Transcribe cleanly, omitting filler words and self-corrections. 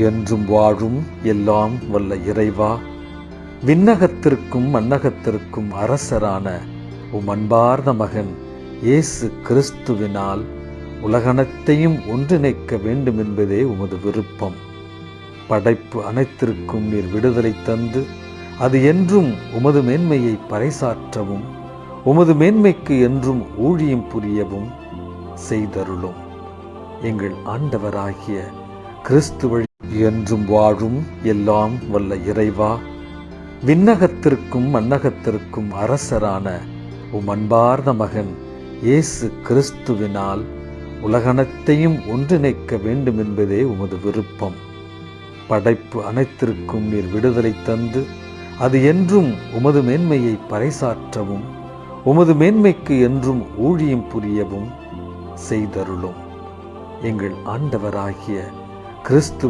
என்றும் வாழும் எல்லாம் வல்ல இறைவா, விண்ணகத்திற்கும் மண்ணகத்திற்கும் அரசரான உம் அன்பார்ந்த மகன் இயேசு கிறிஸ்துவினால் உலகனைத்தையும் ஒன்றிணைக்க வேண்டும் என்பதே உமது விருப்பம். படைப்பு அனைத்திற்கும் நீர் விடுதலை தந்து அது என்றும் உமது மேன்மையை பறைசாற்றவும் உமது மேன்மைக்கு என்றும் ஊழியம் புரியவும் செய்தருளும். எங்கள் ஆண்டவராகிய கிறிஸ்து வழி என்றும் வாழும் எல்லாம் வல்ல இறைவா, விண்ணகத்திற்கும் மண்ணகத்திற்கும் அரசரான உம் அன்பார்ந்த மகன் இயேசு கிறிஸ்துவினால் உலகனைத்தையும் ஒன்றிணைக்க வேண்டும் என்பதே உமது விருப்பம். படைப்பு அனைத்திற்கும் நீர் விடுதலை தந்து அது என்றும் உமது மேன்மையை பறைசாற்றவும் உமது மேன்மைக்கு என்றும் ஊழியம் புரியவும் செய்தருளும். எங்கள் ஆண்டவராகிய கிறிஸ்து